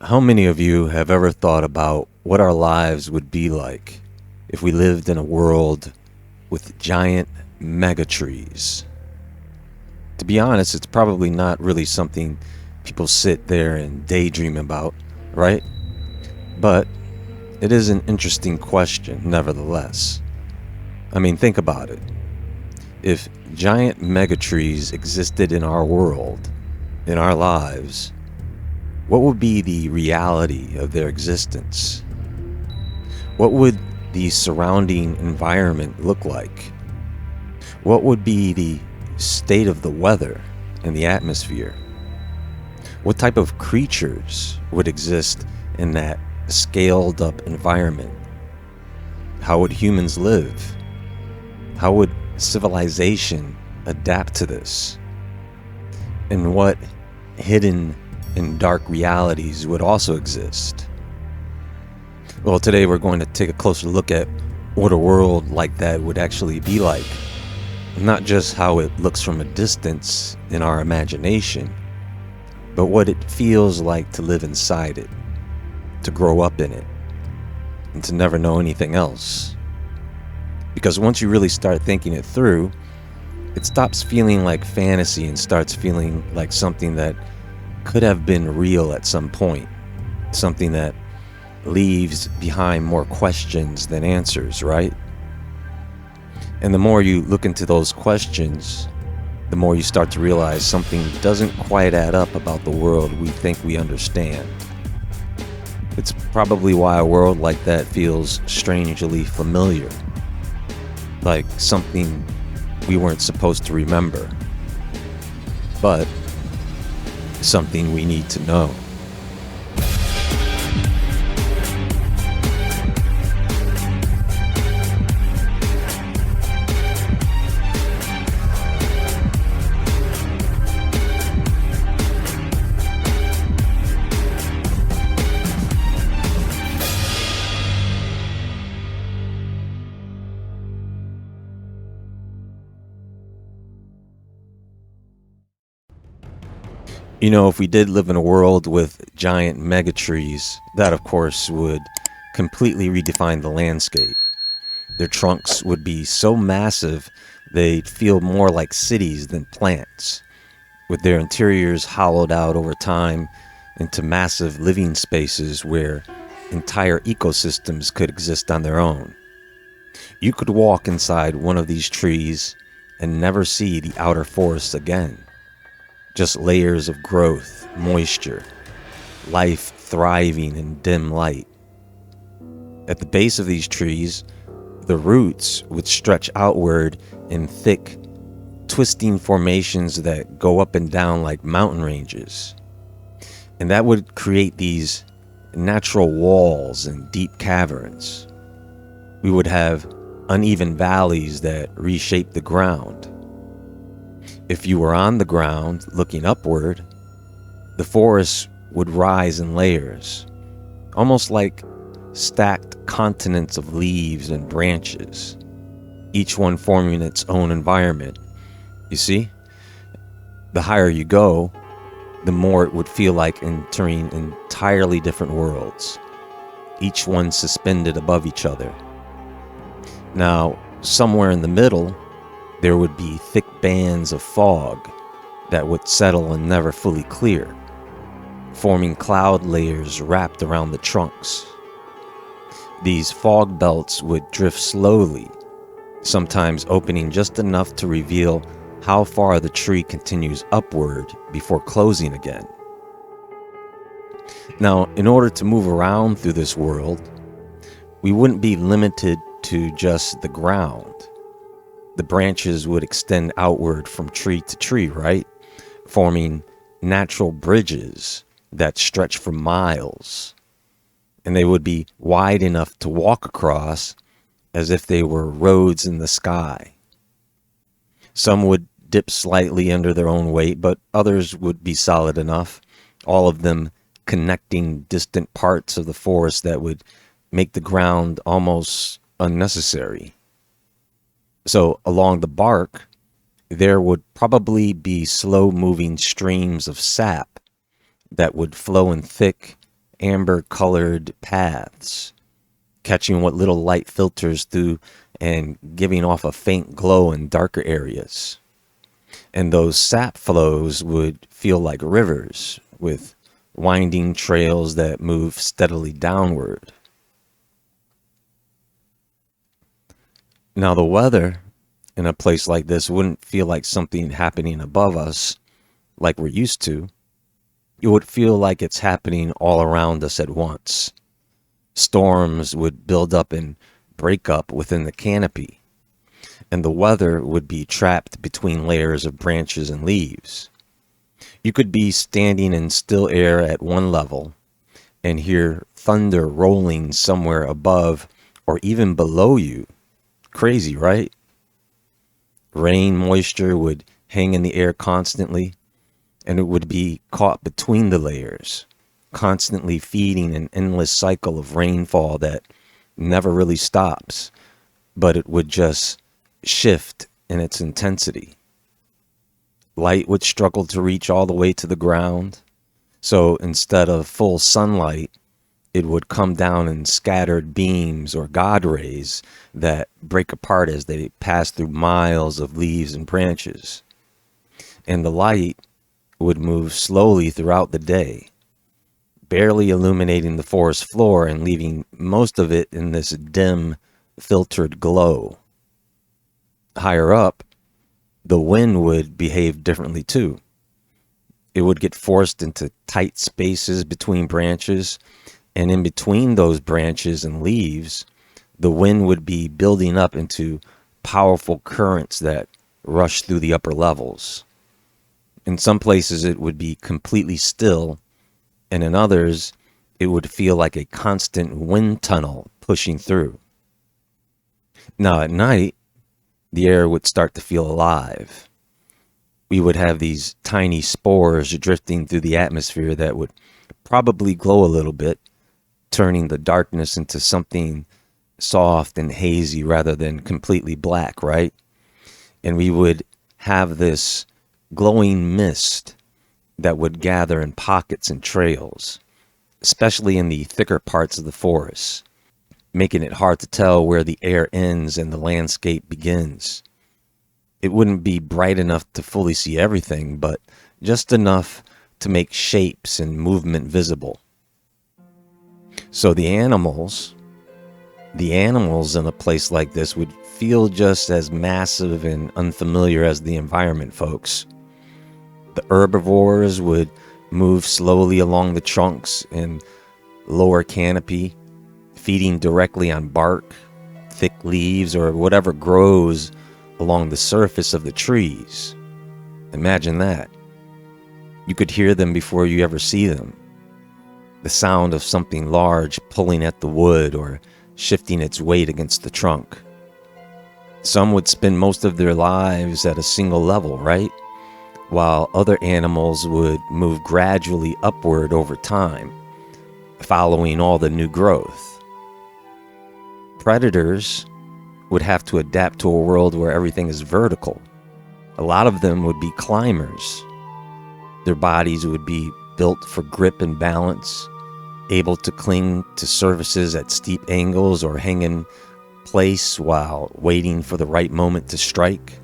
How many of you have ever thought about what our lives would be like if we lived in a world with giant mega trees? To be honest, it's probably not really something people sit there and daydream about, right? But it is an interesting question, nevertheless. I mean, think about it. If giant mega trees existed in our world, in our lives, what would be the reality of their existence? What would the surrounding environment look like? What would be the state of the weather and the atmosphere? What type of creatures would exist in that scaled up environment? How would humans live? How would civilization adapt to this? And what hidden and dark realities would also exist? Well, today we're going to take a closer look at what a world like that would actually be like. Not just how it looks from a distance in our imagination, but what it feels like to live inside it, to grow up in it, and to never know anything else. Because once you really start thinking it through, it stops feeling like fantasy and starts feeling like something that could have been real at some point, something that leaves behind more questions than answers, right? And the more you look into those questions, the more you start to realize something doesn't quite add up about the world we think we understand. It's probably why a world like that feels strangely familiar, like something we weren't supposed to remember, but something we need to know. You know, if we did live in a world with giant megatrees, that of course would completely redefine the landscape. Their trunks would be so massive they'd feel more like cities than plants, with their interiors hollowed out over time into massive living spaces where entire ecosystems could exist on their own. You could walk inside one of these trees and never see the outer forest again. Just layers of growth, moisture, life thriving in dim light. At the base of these trees, the roots would stretch outward in thick, twisting formations that go up and down like mountain ranges. And that would create these natural walls and deep caverns. We would have uneven valleys that reshape the ground. If you were on the ground looking upward, the forest would rise in layers, almost like stacked continents of leaves and branches, each one forming its own environment. You see, the higher you go, the more it would feel like entering entirely different worlds, each one suspended above each other. Now, somewhere in the middle, there would be thick bands of fog that would settle and never fully clear, forming cloud layers wrapped around the trunks. These fog belts would drift slowly, sometimes opening just enough to reveal how far the tree continues upward before closing again. Now, in order to move around through this world, we wouldn't be limited to just the ground. The branches would extend outward from tree to tree, right? Forming natural bridges that stretch for miles. And they would be wide enough to walk across as if they were roads in the sky. Some would dip slightly under their own weight, but others would be solid enough, all of them connecting distant parts of the forest that would make the ground almost unnecessary. So along the bark, there would probably be slow-moving streams of sap that would flow in thick, amber-colored paths, catching what little light filters through and giving off a faint glow in darker areas. And those sap flows would feel like rivers with winding trails that move steadily downward. Now, the weather in a place like this wouldn't feel like something happening above us like we're used to. It would feel like it's happening all around us at once. Storms would build up and break up within the canopy, and the weather would be trapped between layers of branches and leaves. You could be standing in still air at one level and hear thunder rolling somewhere above or even below you. Crazy, right? Rain moisture would hang in the air constantly, and it would be caught between the layers, constantly feeding an endless cycle of rainfall that never really stops, but it would just shift in its intensity. Light would struggle to reach all the way to the ground, so instead of full sunlight, it would come down in scattered beams or God rays that break apart as they pass through miles of leaves and branches. And the light would move slowly throughout the day, barely illuminating the forest floor and leaving most of it in this dim, filtered glow. Higher up, the wind would behave differently too. It would get forced into tight spaces between branches, and in between those branches and leaves, the wind would be building up into powerful currents that rush through the upper levels. In some places, it would be completely still, and in others, it would feel like a constant wind tunnel pushing through. Now, at night, the air would start to feel alive. We would have these tiny spores drifting through the atmosphere that would probably glow a little bit, turning the darkness into something soft and hazy rather than completely black, right? And we would have this glowing mist that would gather in pockets and trails, especially in the thicker parts of the forest, making it hard to tell where the air ends and the landscape begins. It wouldn't be bright enough to fully see everything, but just enough to make shapes and movement visible. So the animals in a place like this would feel just as massive and unfamiliar as the environment, folks. The herbivores would move slowly along the trunks and lower canopy, feeding directly on bark, thick leaves, or whatever grows along the surface of the trees. Imagine that. You could hear them before you ever see them. The sound of something large pulling at the wood or shifting its weight against the trunk. Some would spend most of their lives at a single level, right? While other animals would move gradually upward over time, following all the new growth. Predators would have to adapt to a world where everything is vertical. A lot of them would be climbers. Their bodies would be built for grip and balance, able to cling to surfaces at steep angles or hang in place while waiting for the right moment to strike.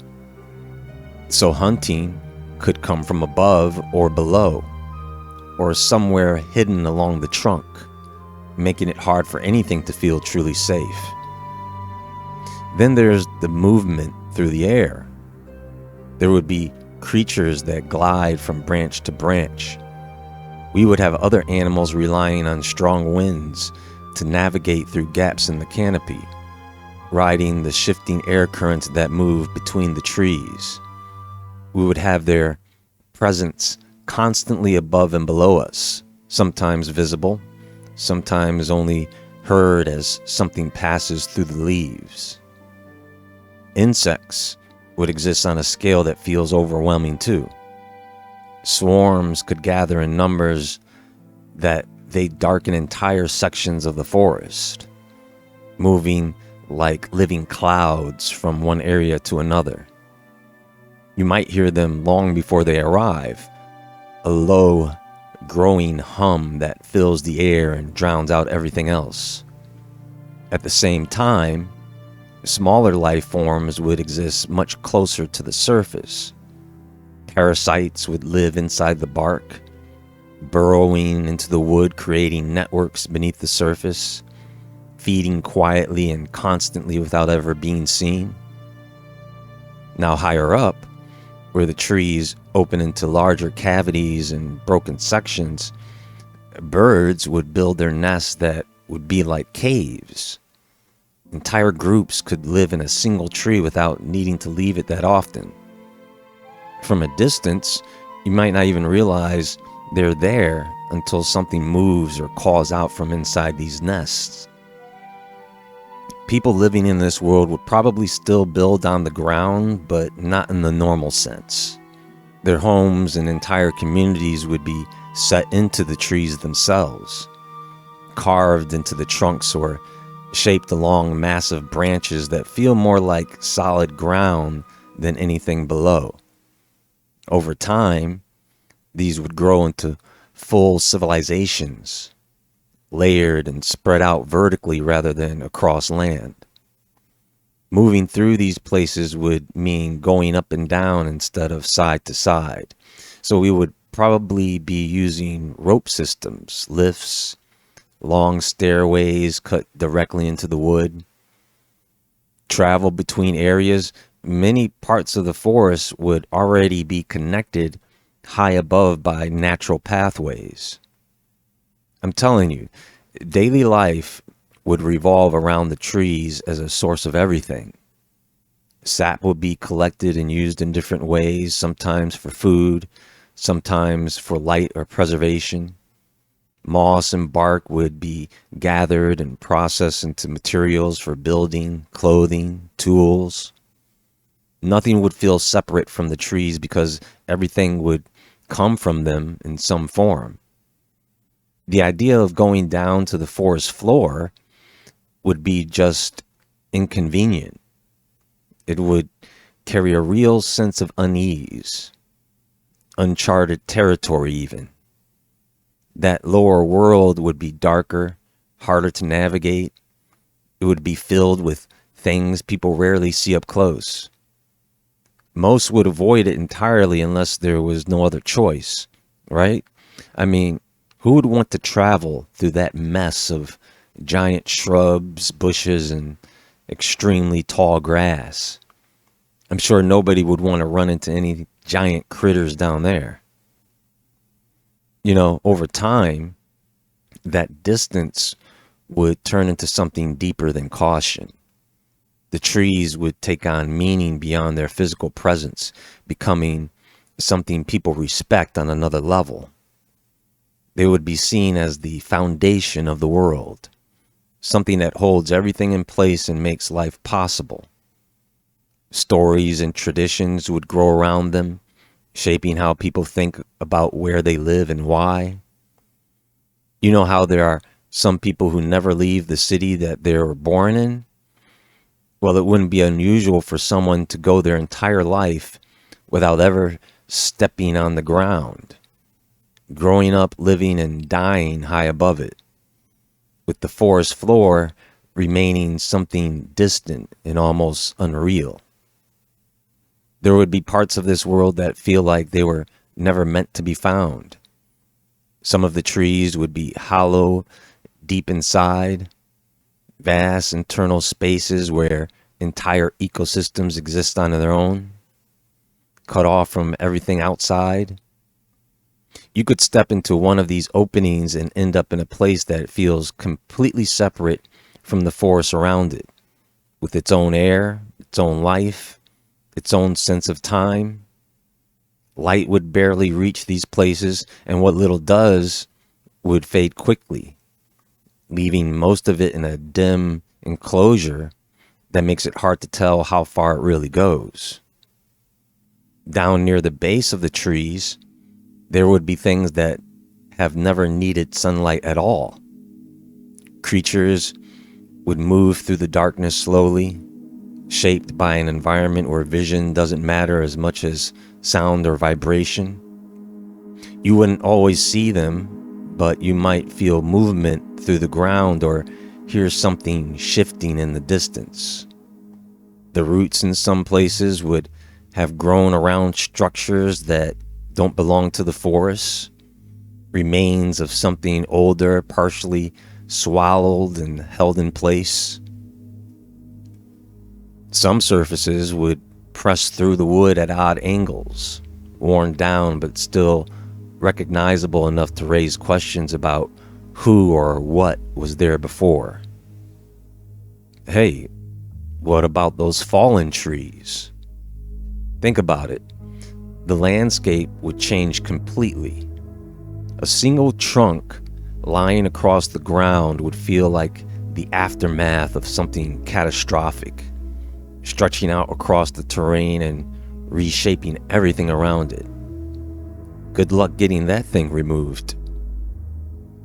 So hunting could come from above or below, or somewhere hidden along the trunk, making it hard for anything to feel truly safe. Then there's the movement through the air. There would be creatures that glide from branch to branch. We would have other animals relying on strong winds to navigate through gaps in the canopy, riding the shifting air currents that move between the trees. We would have their presence constantly above and below us, sometimes visible, sometimes only heard as something passes through the leaves. Insects would exist on a scale that feels overwhelming too. Swarms could gather in numbers that they darken entire sections of the forest, moving like living clouds from one area to another. You might hear them long before they arrive, a low, growing hum that fills the air and drowns out everything else. At the same time, smaller life forms would exist much closer to the surface. Parasites would live inside the bark, burrowing into the wood, creating networks beneath the surface, feeding quietly and constantly without ever being seen. Now higher up, where the trees open into larger cavities and broken sections, birds would build their nests that would be like caves. Entire groups could live in a single tree without needing to leave it that often. From a distance, you might not even realize they're there until something moves or calls out from inside these nests. People living in this world would probably still build on the ground, but not in the normal sense. Their homes and entire communities would be set into the trees themselves, carved into the trunks or shaped along massive branches that feel more like solid ground than anything below. Over time, these would grow into full civilizations, layered and spread out vertically rather than across land. Moving through these places would mean going up and down instead of side to side. So we would probably be using rope systems, lifts, long stairways cut directly into the wood. Travel between areas, many parts of the forest would already be connected high above by natural pathways. I'm telling you, daily life would revolve around the trees as a source of everything. Sap would be collected and used in different ways, sometimes for food, sometimes for light or preservation. Moss and bark would be gathered and processed into materials for building, clothing, tools. Nothing would feel separate from the trees because everything would come from them in some form. The idea of going down to the forest floor would be just inconvenient. It would carry a real sense of unease, uncharted territory even. That lower world would be darker, harder to navigate. It would be filled with things people rarely see up close. Most would avoid it entirely unless there was no other choice, right? I mean, who would want to travel through that mess of giant shrubs, bushes, and extremely tall grass? I'm sure nobody would want to run into any giant critters down there. You know, over time, that distance would turn into something deeper than caution. The trees would take on meaning beyond their physical presence, becoming something people respect on another level. They would be seen as the foundation of the world, something that holds everything in place and makes life possible. Stories and traditions would grow around them, shaping how people think about where they live and why. You know how there are some people who never leave the city that they were born in? Well, it wouldn't be unusual for someone to go their entire life without ever stepping on the ground, growing up, living, and dying high above it, with the forest floor remaining something distant and almost unreal. There would be parts of this world that feel like they were never meant to be found. Some of the trees would be hollow deep inside, vast internal spaces where entire ecosystems exist on their own, cut off from everything outside. You could step into one of these openings and end up in a place that feels completely separate from the forest around it, with its own air, its own life, its own sense of time. Light would barely reach these places, and what little does would fade quickly, leaving most of it in a dim enclosure that makes it hard to tell how far it really goes. Down near the base of the trees, there would be things that have never needed sunlight at all. Creatures would move through the darkness slowly, shaped by an environment where vision doesn't matter as much as sound or vibration. You wouldn't always see them, but you might feel movement through the ground or hear something shifting in the distance. The roots in some places would have grown around structures that don't belong to the forest, remains of something older, partially swallowed and held in place. Some surfaces would press through the wood at odd angles, worn down but still recognizable enough to raise questions about who or what was there before. Hey, what about those fallen trees? Think about it. The landscape would change completely. A single trunk lying across the ground would feel like the aftermath of something catastrophic, stretching out across the terrain and reshaping everything around it. Good luck getting that thing removed.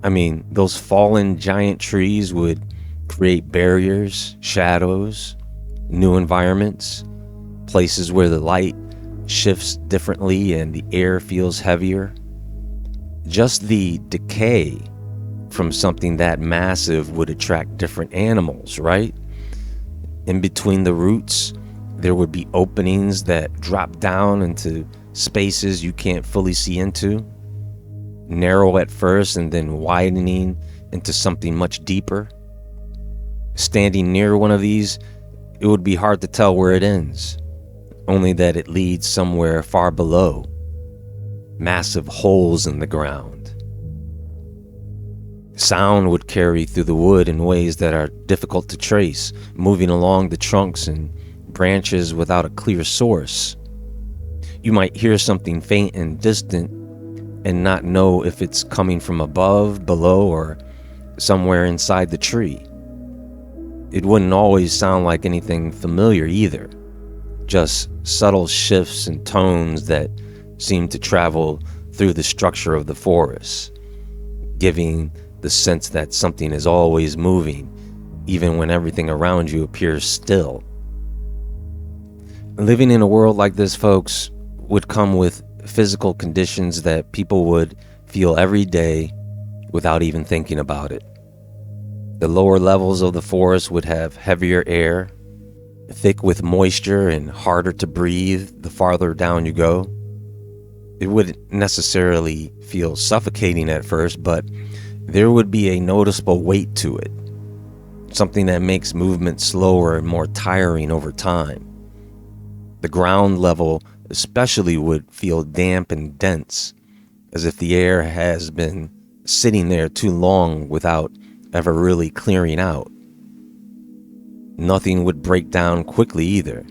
I mean, those fallen giant trees would create barriers, shadows, new environments, places where the light shifts differently and the air feels heavier. Just the decay from something that massive would attract different animals, right? In between the roots, there would be openings that drop down into spaces you can't fully see into, narrow at first and then widening into something much deeper. Standing near one of these, it would be hard to tell where it ends, only that it leads somewhere far below. Massive holes in the ground. Sound would carry through the wood in ways that are difficult to trace, moving along the trunks and branches without a clear source. You might hear something faint and distant and not know if it's coming from above, below, or somewhere inside the tree. It wouldn't always sound like anything familiar either, just subtle shifts and tones that seem to travel through the structure of the forest, giving the sense that something is always moving, even when everything around you appears still. Living in a world like this, folks, would come with physical conditions that people would feel every day without even thinking about it. The lower levels of the forest would have heavier air, thick with moisture and harder to breathe the farther down you go. It wouldn't necessarily feel suffocating at first, but there would be a noticeable weight to it, something that makes movement slower and more tiring over time. The ground level especially would feel damp and dense, as if the air has been sitting there too long without ever really clearing out. Nothing would break down quickly either.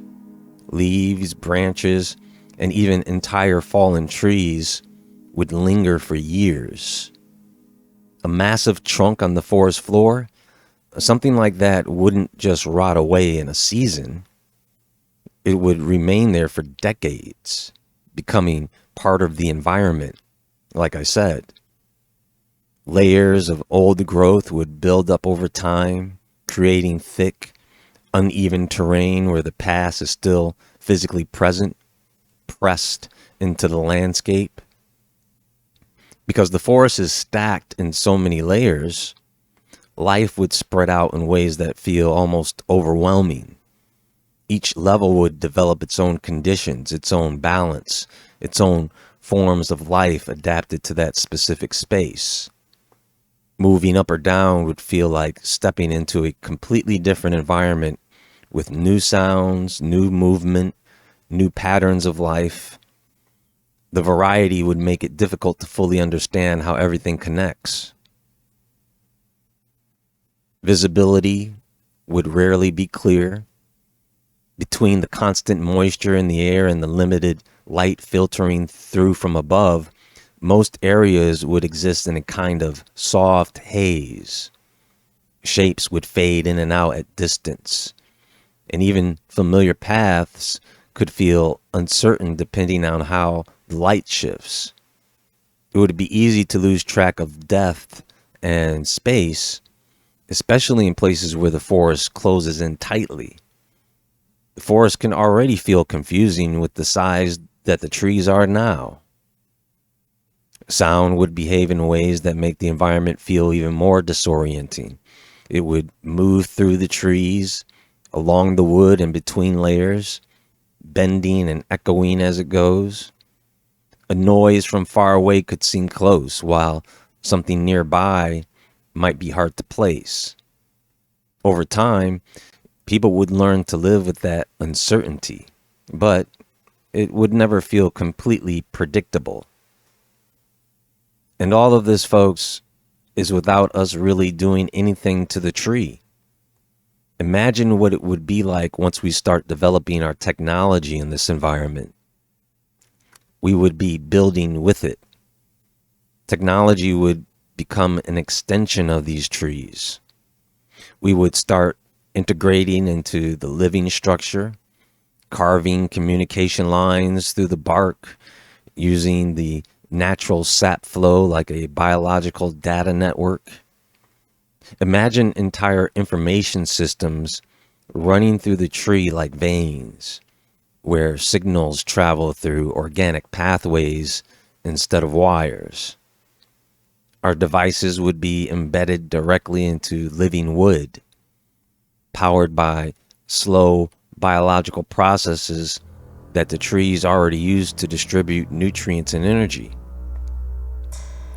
Leaves, branches, and even entire fallen trees would linger for years. A massive trunk on the forest floor, something like that wouldn't just rot away in a season. It would remain there for decades, becoming part of the environment, like I said. Layers of old growth would build up over time, creating thick, uneven terrain where the past is still physically present, pressed into the landscape. Because the forest is stacked in so many layers, life would spread out in ways that feel almost overwhelming. Each level would develop its own conditions, its own balance, its own forms of life adapted to that specific space. Moving up or down would feel like stepping into a completely different environment with new sounds, new movement, new patterns of life. The variety would make it difficult to fully understand how everything connects. Visibility would rarely be clear. Between the constant moisture in the air and the limited light filtering through from above, most areas would exist in a kind of soft haze. Shapes would fade in and out at distance, and even familiar paths could feel uncertain depending on how the light shifts. It would be easy to lose track of depth and space, especially in places where the forest closes in tightly. The forest can already feel confusing with the size that the trees are now. Sound would behave in ways that make the environment feel even more disorienting. It would move through the trees, along the wood and between layers, bending and echoing as it goes. A noise from far away could seem close, while something nearby might be hard to place. Over time, people would learn to live with that uncertainty, but it would never feel completely predictable. And all of this, folks, is without us really doing anything to the tree. Imagine what it would be like once we start developing our technology in this environment. We would be building with it. Technology would become an extension of these trees. We would start integrating into the living structure, carving communication lines through the bark, using the natural sap flow like a biological data network. Imagine entire information systems running through the tree like veins, where signals travel through organic pathways instead of wires. Our devices would be embedded directly into living wood, powered by slow biological processes that the trees already use to distribute nutrients and energy.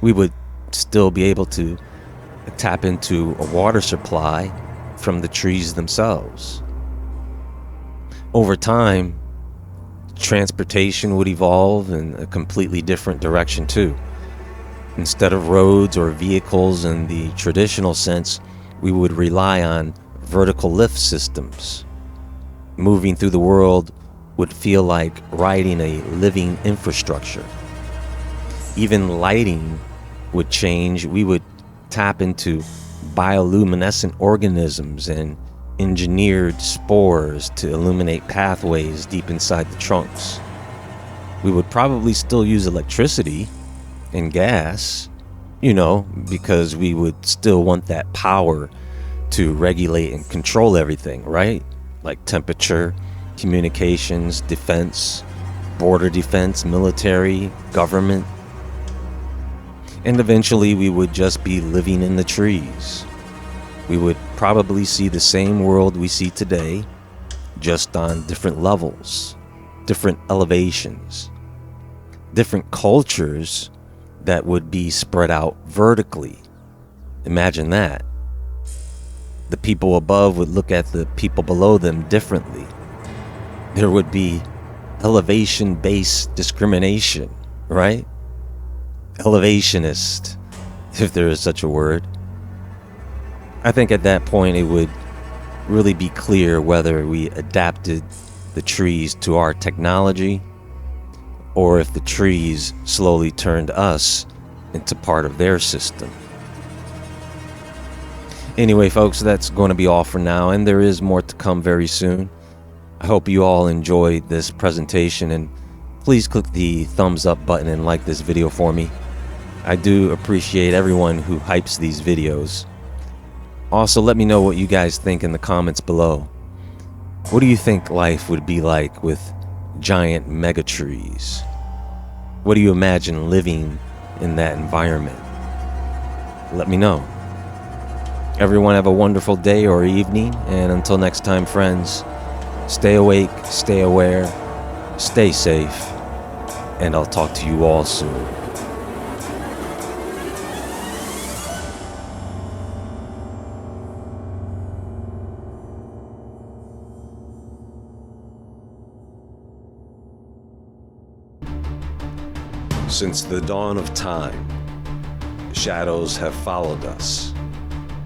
We would still be able to tap into a water supply from the trees themselves. Over time, transportation would evolve in a completely different direction too. Instead of roads or vehicles in the traditional sense, we would rely on vertical lift systems. Moving through the world would feel like riding a living infrastructure. Even lighting would change. We would tap into bioluminescent organisms and engineered spores to illuminate pathways deep inside the trunks. We would probably still use electricity and gas, because we would still want that power to regulate and control everything, right? Like temperature, communications, defense, border defense, military, government. And eventually we would just be living in the trees. We would probably see the same world we see today, just on different levels, different elevations, different cultures that would be spread out vertically. Imagine that. The people above would look at the people below them differently. There would be elevation-based discrimination, right? Elevationist, if there is such a word. I think at that point it would really be clear whether we adapted the trees to our technology or if the trees slowly turned us into part of their system. Anyway, folks, that's going to be all for now, and there is more to come very soon. I hope you all enjoyed this presentation, and please click the thumbs up button and like this video for me. I do appreciate everyone who hypes these videos. Also, let me know what you guys think in the comments below. What do you think life would be like with giant mega trees? What do you imagine living in that environment? Let me know. Everyone have a wonderful day or evening, and until next time, friends, stay awake, stay aware, stay safe, and I'll talk to you all soon. Since the dawn of time, shadows have followed us.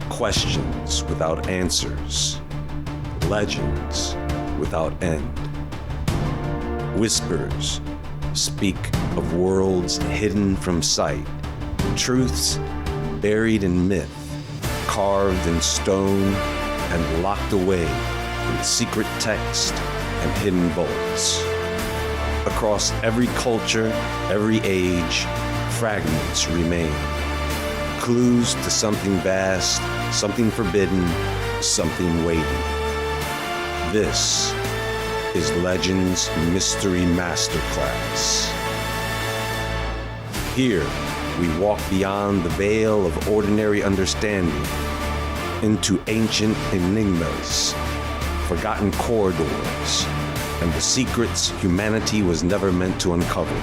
Questions without answers. Legends without end. Whispers speak of worlds hidden from sight. Truths buried in myth, carved in stone, and locked away in secret text and hidden vaults. Across every culture, every age, fragments remain. Clues to something vast, something forbidden, something waiting. This is Legends Mystery Masterclass. Here, we walk beyond the veil of ordinary understanding into ancient enigmas, forgotten corridors, and the secrets humanity was never meant to uncover.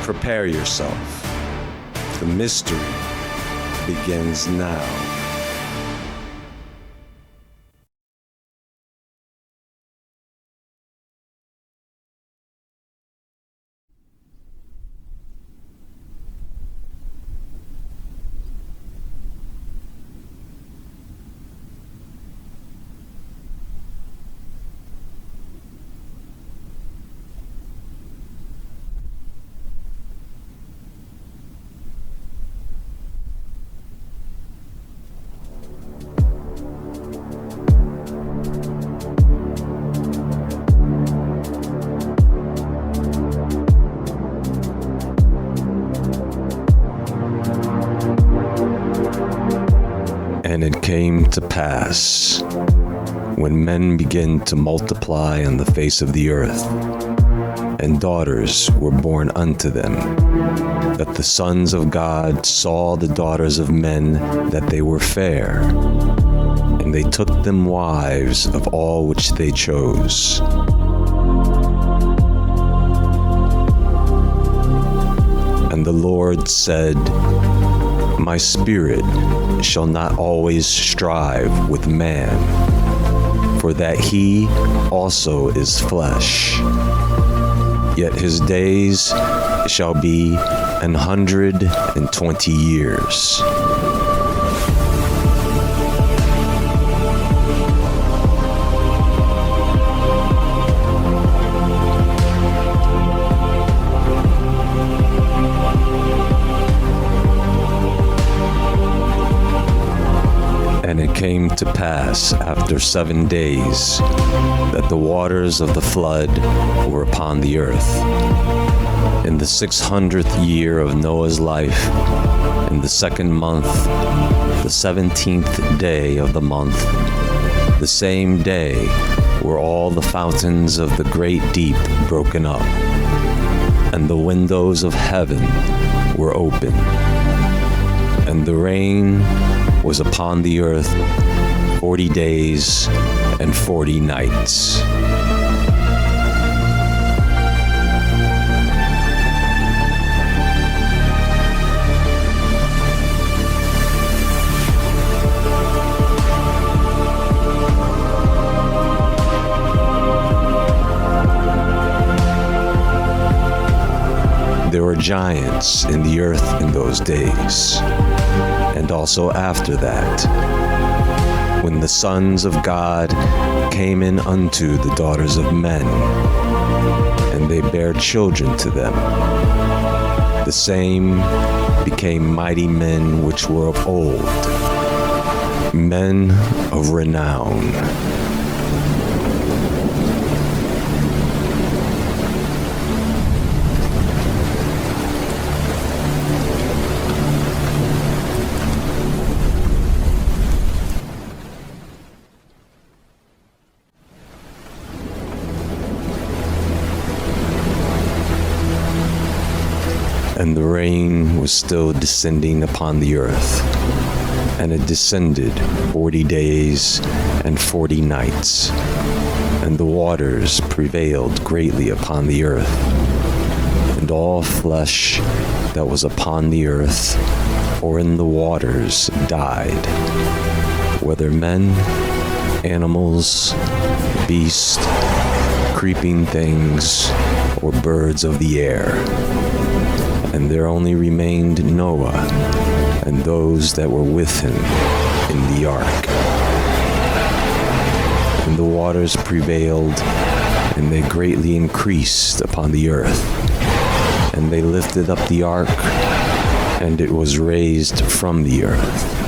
Prepare yourself. The mystery begins now. And it came to pass, when men began to multiply on the face of the earth, and daughters were born unto them, that the sons of God saw the daughters of men that they were fair, and they took them wives of all which they chose. And the Lord said, My spirit shall not always strive with man, for that he also is flesh. Yet his days shall be 120 years. And it came to pass after 7 days that the waters of the flood were upon the earth. In the 600th year of Noah's life, in the 2nd month, the 17th day of the month, the same day were all the fountains of the great deep broken up, and the windows of heaven were open, and the rain was upon the earth 40 days and 40 nights. There were giants in the earth in those days, and also after that, when the sons of God came in unto the daughters of men, and they bare children to them. The same became mighty men which were of old, men of renown. And the rain was still descending upon the earth, and it descended 40 days and 40 nights, and the waters prevailed greatly upon the earth, and all flesh that was upon the earth or in the waters died, whether men, animals, beasts, creeping things, or birds of the air. And there only remained Noah and those that were with him in the ark. And the waters prevailed, and they greatly increased upon the earth. And they lifted up the ark, and it was raised from the earth.